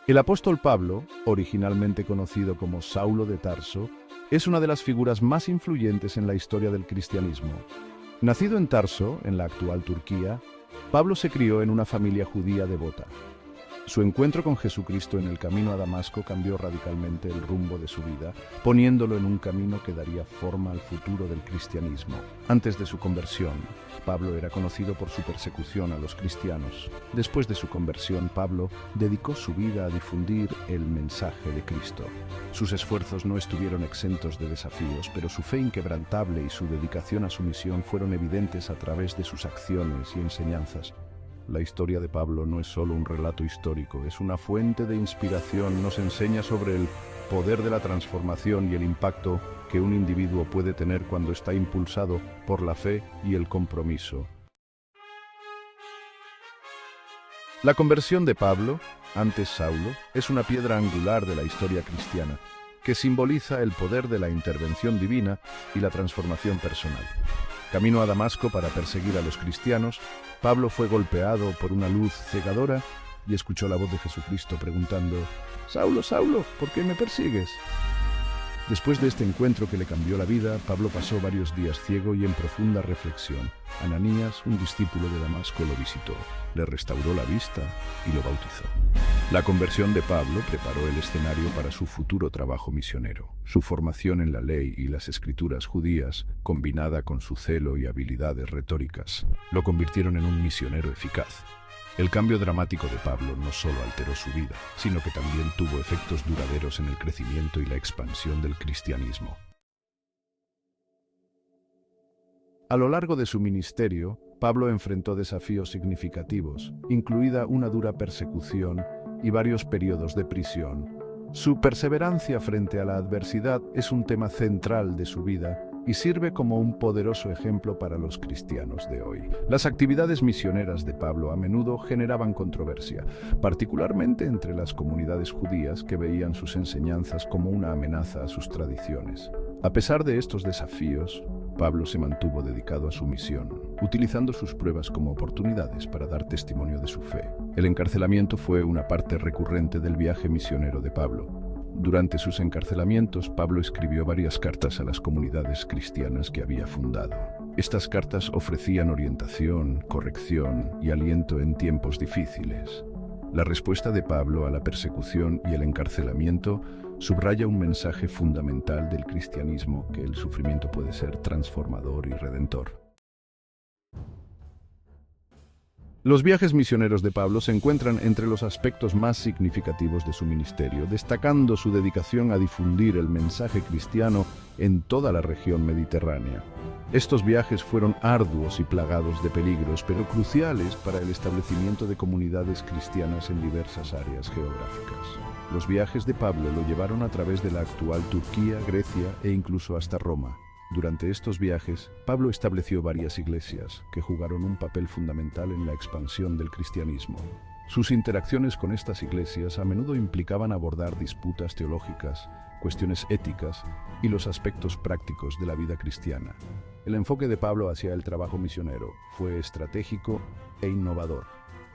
El apóstol Pablo, originalmente conocido como Saulo de Tarso, es una de las figuras más influyentes en la historia del cristianismo. Nacido en Tarso, en la actual Turquía, Pablo se crió en una familia judía devota. Su encuentro con Jesucristo en el camino a Damasco cambió radicalmente el rumbo de su vida, poniéndolo en un camino que daría forma al futuro del cristianismo. Antes de su conversión, Pablo era conocido por su persecución a los cristianos. Después de su conversión, Pablo dedicó su vida a difundir el mensaje de Cristo. Sus esfuerzos no estuvieron exentos de desafíos, pero su fe inquebrantable y su dedicación a su misión fueron evidentes a través de sus acciones y enseñanzas. La historia de Pablo no es solo un relato histórico, es una fuente de inspiración, nos enseña sobre el poder de la transformación y el impacto que un individuo puede tener cuando está impulsado por la fe y el compromiso. La conversión de Pablo, antes Saulo, es una piedra angular de la historia cristiana, que simboliza el poder de la intervención divina y la transformación personal. Camino a Damasco para perseguir a los cristianos, Pablo fue golpeado por una luz cegadora y escuchó la voz de Jesucristo preguntando: «Saulo, Saulo, ¿por qué me persigues?». Después de este encuentro que le cambió la vida, Pablo pasó varios días ciego y en profunda reflexión. Ananías, un discípulo de Damasco, lo visitó, le restauró la vista y lo bautizó. La conversión de Pablo preparó el escenario para su futuro trabajo misionero. Su formación en la ley y las escrituras judías, combinada con su celo y habilidades retóricas, lo convirtieron en un misionero eficaz. El cambio dramático de Pablo no solo alteró su vida, sino que también tuvo efectos duraderos en el crecimiento y la expansión del cristianismo. A lo largo de su ministerio, Pablo enfrentó desafíos significativos, incluida una dura persecución y varios periodos de prisión. Su perseverancia frente a la adversidad es un tema central de su vida y sirve como un poderoso ejemplo para los cristianos de hoy. Las actividades misioneras de Pablo a menudo generaban controversia, particularmente entre las comunidades judías que veían sus enseñanzas como una amenaza a sus tradiciones. A pesar de estos desafíos, Pablo se mantuvo dedicado a su misión, utilizando sus pruebas como oportunidades para dar testimonio de su fe. El encarcelamiento fue una parte recurrente del viaje misionero de Pablo. Durante sus encarcelamientos, Pablo escribió varias cartas a las comunidades cristianas que había fundado. Estas cartas ofrecían orientación, corrección y aliento en tiempos difíciles. La respuesta de Pablo a la persecución y el encarcelamiento subraya un mensaje fundamental del cristianismo, que el sufrimiento puede ser transformador y redentor. Los viajes misioneros de Pablo se encuentran entre los aspectos más significativos de su ministerio, destacando su dedicación a difundir el mensaje cristiano en toda la región mediterránea. Estos viajes fueron arduos y plagados de peligros, pero cruciales para el establecimiento de comunidades cristianas en diversas áreas geográficas. Los viajes de Pablo lo llevaron a través de la actual Turquía, Grecia e incluso hasta Roma. Durante estos viajes, Pablo estableció varias iglesias que jugaron un papel fundamental en la expansión del cristianismo. Sus interacciones con estas iglesias a menudo implicaban abordar disputas teológicas, cuestiones éticas y los aspectos prácticos de la vida cristiana. El enfoque de Pablo hacia el trabajo misionero fue estratégico e innovador.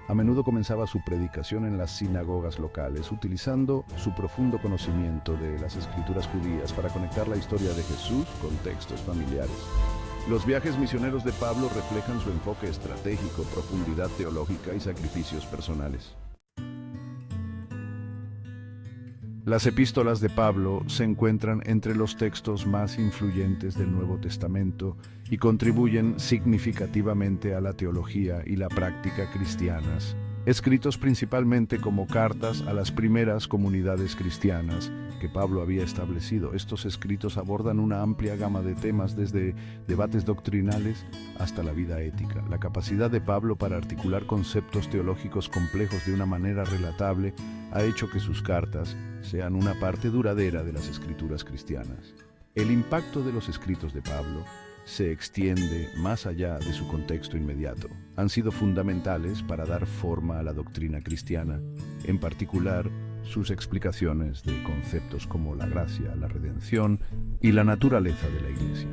A menudo comenzaba su predicación en las sinagogas locales, utilizando su profundo conocimiento de las escrituras judías para conectar la historia de Jesús con textos familiares. Los viajes misioneros de Pablo reflejan su enfoque estratégico, profundidad teológica y sacrificios personales. Las epístolas de Pablo se encuentran entre los textos más influyentes del Nuevo Testamento y contribuyen significativamente a la teología y la práctica cristianas, escritos principalmente como cartas a las primeras comunidades cristianas que Pablo había establecido. Estos escritos abordan una amplia gama de temas, desde debates doctrinales hasta la vida ética. La capacidad de Pablo para articular conceptos teológicos complejos de una manera relatable ha hecho que sus cartas sean una parte duradera de las escrituras cristianas. El impacto de los escritos de Pablo se extiende más allá de su contexto inmediato. Han sido fundamentales para dar forma a la doctrina cristiana, en particular sus explicaciones de conceptos como la gracia, la redención y la naturaleza de la Iglesia.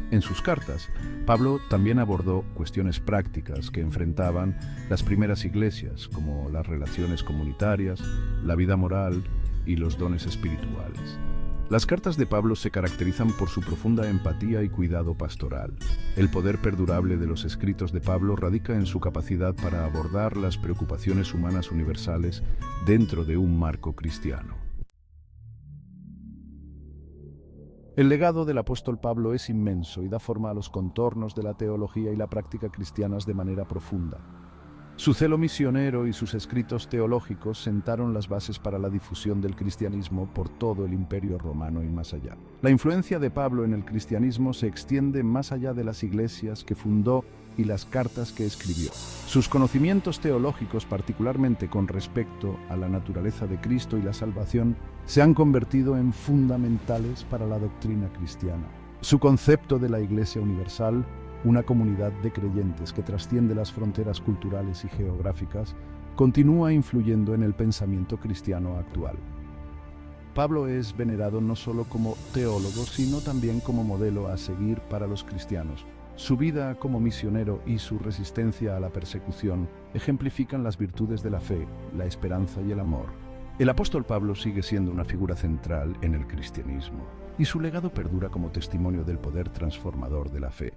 En sus cartas, Pablo también abordó cuestiones prácticas que enfrentaban las primeras iglesias, como las relaciones comunitarias, la vida moral y los dones espirituales. Las cartas de Pablo se caracterizan por su profunda empatía y cuidado pastoral. El poder perdurable de los escritos de Pablo radica en su capacidad para abordar las preocupaciones humanas universales dentro de un marco cristiano. El legado del apóstol Pablo es inmenso y da forma a los contornos de la teología y la práctica cristianas de manera profunda. Su celo misionero y sus escritos teológicos sentaron las bases para la difusión del cristianismo por todo el Imperio Romano y más allá. La influencia de Pablo en el cristianismo se extiende más allá de las iglesias que fundó y las cartas que escribió. Sus conocimientos teológicos, particularmente con respecto a la naturaleza de Cristo y la salvación, se han convertido en fundamentales para la doctrina cristiana. Su concepto de la Iglesia universal, una comunidad de creyentes que trasciende las fronteras culturales y geográficas, continúa influyendo en el pensamiento cristiano actual. Pablo es venerado no solo como teólogo, sino también como modelo a seguir para los cristianos. Su vida como misionero y su resistencia a la persecución ejemplifican las virtudes de la fe, la esperanza y el amor. El apóstol Pablo sigue siendo una figura central en el cristianismo, y su legado perdura como testimonio del poder transformador de la fe.